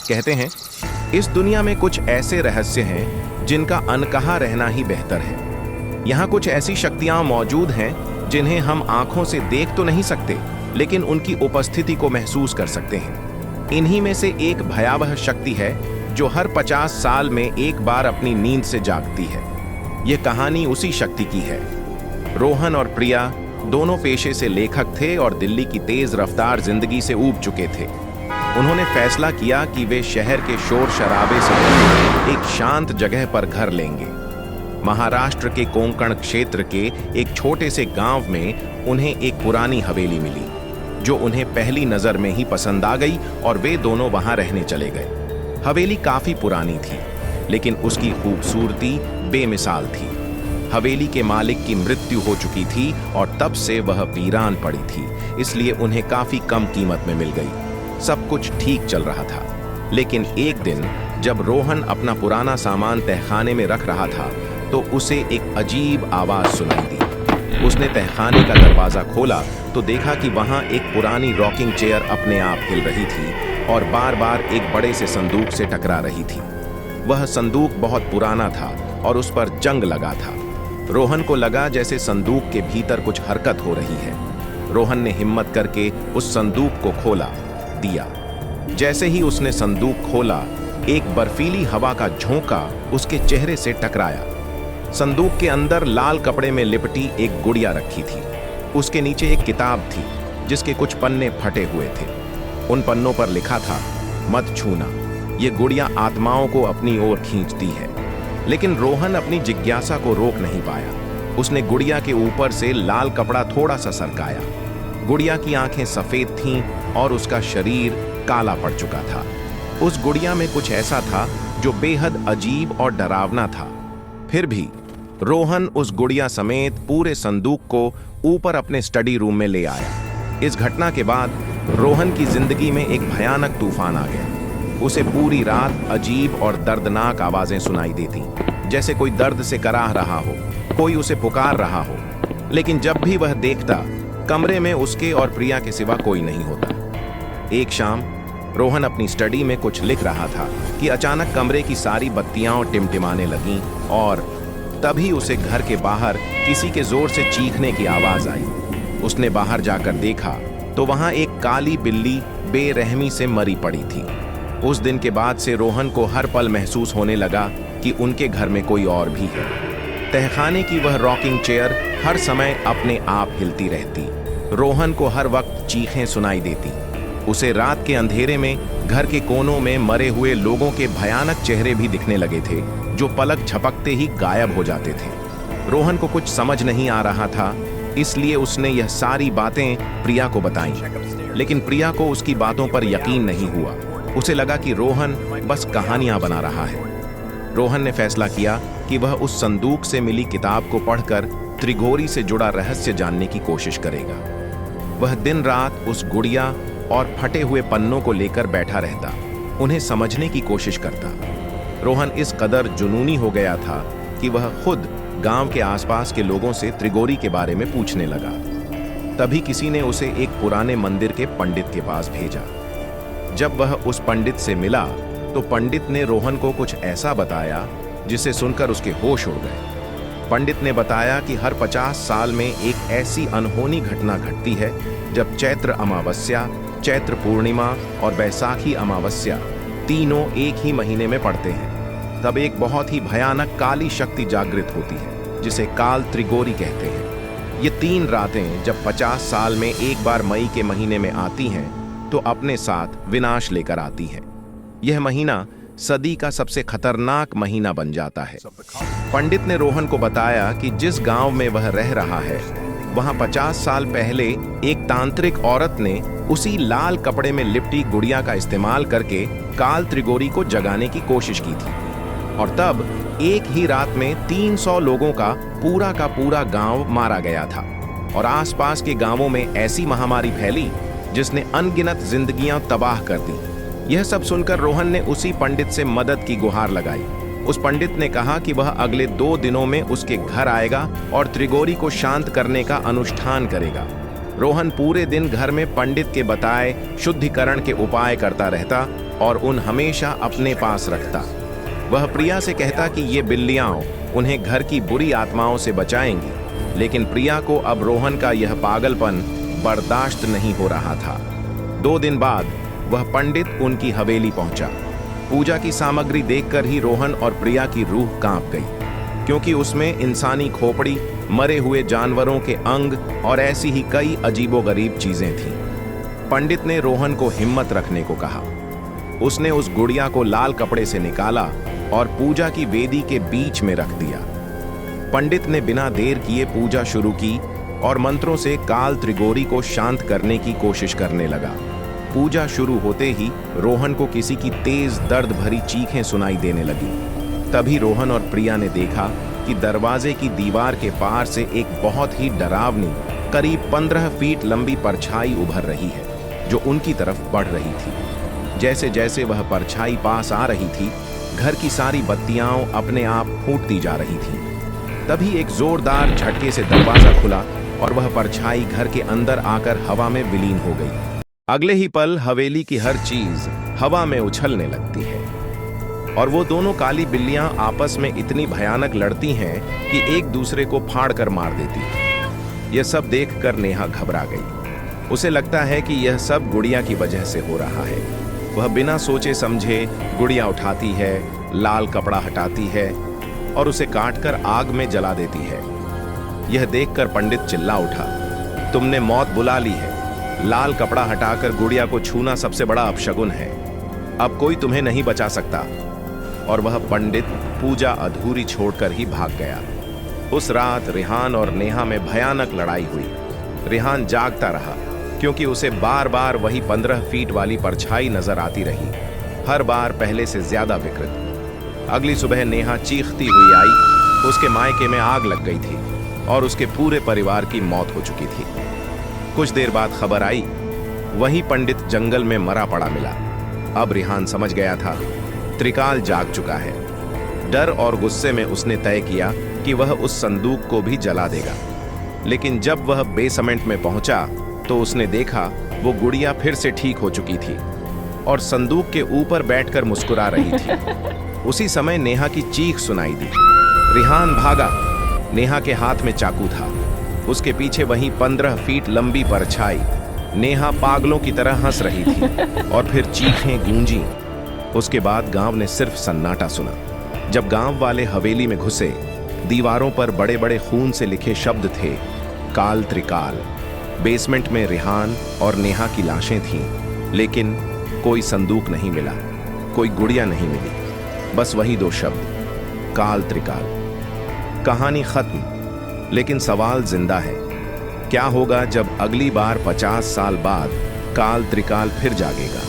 कहते हैं, इस दुनिया में कुछ ऐसे रहस्य हैं जिनका अनकहा रहना ही बेहतर है। यहाँ कुछ ऐसी शक्तियां मौजूद हैं जिन्हें हम आंखों से देख तो नहीं सकते, लेकिन उनकी उपस्थिति को महसूस कर सकते हैं। इन्हीं में से एक भयावह शक्ति है जो हर 50 साल में एक बार अपनी नींद से जागती है। यह कहानी उसी शक्ति की है। रोहन और प्रिया दोनों पेशे से लेखक थे और दिल्ली की तेज रफ्तार जिंदगी से ऊब चुके थे। उन्होंने फैसला किया कि वे शहर के शोर शराबे से दूर एक शांत जगह पर घर लेंगे। महाराष्ट्र के कोंकण क्षेत्र के एक छोटे से गांव में उन्हें एक पुरानी हवेली मिली, जो उन्हें पहली नजर में ही पसंद आ गई और वे दोनों वहां रहने चले गए। हवेली काफी पुरानी थी, लेकिन उसकी खूबसूरती बेमिसाल थी। हवेली के मालिक की मृत्यु हो चुकी थी और तब से वह वीरान पड़ी थी, इसलिए उन्हें काफी कम कीमत में मिल गई। सब कुछ ठीक चल रहा था, लेकिन एक दिन जब रोहन अपना पुराना सामान तहखाने में रख रहा था तो उसे एक अजीब आवाज सुनाई दी। उसने तहखाने का दरवाजा खोला तो देखा कि वहां एक पुरानी रॉकिंग चेयर अपने आप हिल रही थी और बार बार एक बड़े से संदूक से टकरा रही थी। वह संदूक बहुत पुराना था और उस पर जंग लगा था। रोहन को लगा जैसे संदूक के भीतर कुछ हरकत हो रही है। रोहन ने हिम्मत करके उस संदूक को खोला दिया। जैसे ही उसने संदूक खोला, एक बर्फीली हवा का झोंका उसके चेहरे से टकराया। संदूक के अंदर लाल कपड़े में लिपटी एक गुड़िया रखी थी। उसके नीचे एक किताब थी जिसके कुछ पन्ने फटे हुए थे। उन पन्नों पर लिखा था, मत छूना, ये गुड़िया आत्माओं को अपनी ओर खींचती है। लेकिन रोहन अपनी जिज्ञासा को रोक नहीं पाया। उसने गुड़िया के ऊपर से लाल कपड़ा थोड़ा सा सरकाया। गुड़िया की आंखें सफेद थीं और उसका शरीर काला पड़ चुका था। उस गुड़िया में कुछ ऐसा था जो बेहद अजीब और डरावना था। फिर भी रोहन उस गुड़िया समेत पूरे संदूक को ऊपर अपने स्टडी रूम में ले आया। इस घटना के बाद रोहन की जिंदगी में एक भयानक तूफान आ गया। उसे पूरी रात अजीब और दर्दनाक आवाजें सुनाई देती, जैसे कोई दर्द से कराह रहा हो, कोई उसे पुकार रहा हो। लेकिन जब भी वह देखता, कमरे में उसके और प्रिया के सिवा कोई नहीं होता। एक शाम रोहन अपनी स्टडी में कुछ लिख रहा था कि अचानक कमरे की सारी बत्तियां टिमटिमाने लगीं और तभी उसे घर के बाहर किसी के जोर से चीखने की आवाज आई। उसने बाहर जाकर देखा तो वहां एक काली बिल्ली बेरहमी से मरी पड़ी थी। उस दिन के बाद से रोहन को हर पल महसूस होने लगा कि उनके घर में कोई और भी है। तहखाने की वह रॉकिंग चेयर हर समय अपने आप हिलती रहती। रोहन को हर वक्त चीखें सुनाई देती। उसे रात के अंधेरे में घर के कोनों में मरे हुए लोगों के भयानक चेहरे भी दिखने लगे थे, जो पलक झपकते ही गायब हो जाते थे। रोहन को कुछ समझ नहीं आ रहा था, इसलिए उसने यह सारी बातें प्रिया को बताईं। लेकिन प्रिया को उसकी बातों पर यकीन नहीं हुआ। उसे लगा कि रोहन बस कहानियां बना रहा है। रोहन ने फैसला किया कि वह उस संदूक से मिली किताब को पढ़कर त्रिगोरी से जुड़ा रहस्य जानने की कोशिश करेगा। वह दिन रात उस गुड़िया और फटे हुए पन्नों को लेकर बैठा रहता, उन्हें समझने की कोशिश करता। रोहन इस कदर जुनूनी हो गया था कि वह खुद गांव के आसपास के लोगों से त्रिगोरी के बारे में पूछने लगा। तभी किसी ने उसे एक पुराने मंदिर के पंडित के पास भेजा। जब वह उस पंडित से मिला तो पंडित ने रोहन को कुछ ऐसा बताया जिसे सुनकर उसके होश उड़ गए। पंडित ने बताया कि हर 50 साल में एक ऐसी अनहोनी घटना घटती है जब चैत्र अमावस्या, चैत्र पूर्णिमा और बैसाखी अमावस्या तीनों एक ही महीने में पड़ते हैं। तब एक बहुत ही भयानक काली शक्ति जागृत होती है, जिसे काल त्रिगोरी कहते हैं। ये 3 रातें जब 50 साल में एक बार मई के महीने में आती हैं तो अपने साथ विनाश लेकर आती है। यह महीना सदी का सबसे खतरनाक महीना बन जाता है। पंडित ने रोहन को बताया कि जिस गांव में वह रह रहा है, वहां 50 साल पहले एक तांत्रिक औरत ने उसी लाल कपड़े में लिपटी गुड़िया का इस्तेमाल करके काल त्रिगोरी को जगाने की कोशिश की थी। और तब एक ही रात में 300 लोगों का पूरा गांव मारा गया था और आसपास के गांवों में ऐसी महामारी फैली जिसने अनगिनत जिंदगियां तबाह कर दी। यह सब सुनकर रोहन ने उसी पंडित से मदद की गुहार लगाई। उस पंडित ने कहा कि वह अगले 2 दिनों में उसके घर आएगा और त्रिगोरी को शांत करने का अनुष्ठान करेगा। रोहन पूरे दिन घर में पंडित के बताए शुद्धिकरण के उपाय करता रहता और उन हमेशा अपने पास रखता। वह प्रिया से कहता कि ये बिल्लियां उन्हें घर की बुरी आत्माओं से बचाएंगी, लेकिन प्रिया को अब रोहन का यह पागलपन बर्दाश्त नहीं हो रहा था। 2 दिन बाद वह पंडित उनकी हवेली पहुंचा। पूजा की सामग्री देखकर ही रोहन और प्रिया की रूह कांप गई, क्योंकि उसमें इंसानी खोपड़ी, मरे हुए जानवरों के अंग और ऐसी ही कई अजीबोगरीब चीजें थीं। पंडित ने रोहन को हिम्मत रखने को कहा। उसने उस गुड़िया को लाल कपड़े से निकाला और पूजा की वेदी के बीच में रख दिया। पंडित ने बिना देर किए पूजा शुरू की और मंत्रों से काल त्रिगोरी को शांत करने की कोशिश करने लगा। पूजा शुरू होते ही रोहन को किसी की तेज दर्द भरी चीखें सुनाई देने लगी। तभी रोहन और प्रिया ने देखा कि दरवाजे की दीवार के पार से एक बहुत ही डरावनी, करीब 15 फीट लंबी परछाई उभर रही है, जो उनकी तरफ बढ़ रही थी। जैसे जैसे वह परछाई पास आ रही थी, घर की सारी बत्तियां अपने आप फूटती जा रही थीं। तभी एक जोरदार झटके से दरवाजा खुला और वह परछाई घर के अंदर आकर हवा में विलीन हो गई। अगले ही पल हवेली की हर चीज हवा में उछलने लगती है और वो दोनों काली बिल्लियां आपस में इतनी भयानक लड़ती हैं कि एक दूसरे को फाड़ कर मार देती हैं। यह सब देखकर नेहा घबरा गई। उसे लगता है कि यह सब गुड़िया की वजह से हो रहा है। वह बिना सोचे समझे गुड़िया उठाती है, लाल कपड़ा हटाती है और उसे काटकर आग में जला देती है। यह देखकर पंडित चिल्ला उठा, तुमने मौत बुला ली है। लाल कपड़ा हटाकर गुड़िया को छूना सबसे बड़ा अपशगुन है। अब कोई तुम्हें नहीं बचा सकता। और वह पंडित पूजा अधूरी छोड़कर ही भाग गया। उस रात रेहान और नेहा में भयानक लड़ाई हुई। रेहान जागता रहा, क्योंकि उसे बार बार वही 15 फीट वाली परछाई नजर आती रही, हर बार पहले से ज्यादा विकृत। अगली सुबह नेहा चीखती हुई आई। उसके मायके में आग लग गई थी और उसके पूरे परिवार की मौत हो चुकी थी। कुछ देर बाद खबर आई, वही पंडित जंगल में मरा पड़ा मिला। अब रेहान समझ गया था, त्रिकाल जाग चुका है। डर और गुस्से में उसने तय किया कि वह उस संदूक को भी जला देगा। लेकिन जब वह बेसमेंट में पहुंचा तो उसने देखा वो गुड़िया फिर से ठीक हो चुकी थी और संदूक के ऊपर बैठकर मुस्कुरा रही थी। उसी समय नेहा की चीख सुनाई दी। रेहान भागा। नेहा के हाथ में चाकू था। उसके पीछे वही 15 फीट लंबी परछाई। नेहा पागलों की तरह हंस रही थी और फिर चीखें गूंजी। उसके बाद गांव ने सिर्फ सन्नाटा सुना। जब गांव वाले हवेली में घुसे, दीवारों पर बड़े बड़े खून से लिखे शब्द थे, काल त्रिकाल। बेसमेंट में रेहान और नेहा की लाशें थीं, लेकिन कोई संदूक नहीं मिला, कोई गुड़िया नहीं मिली, बस वही 2 शब्द, काल त्रिकाल। कहानी खत्म, लेकिन सवाल जिंदा है। क्या होगा जब अगली बार 50 साल बाद काल त्रिकाल फिर जागेगा?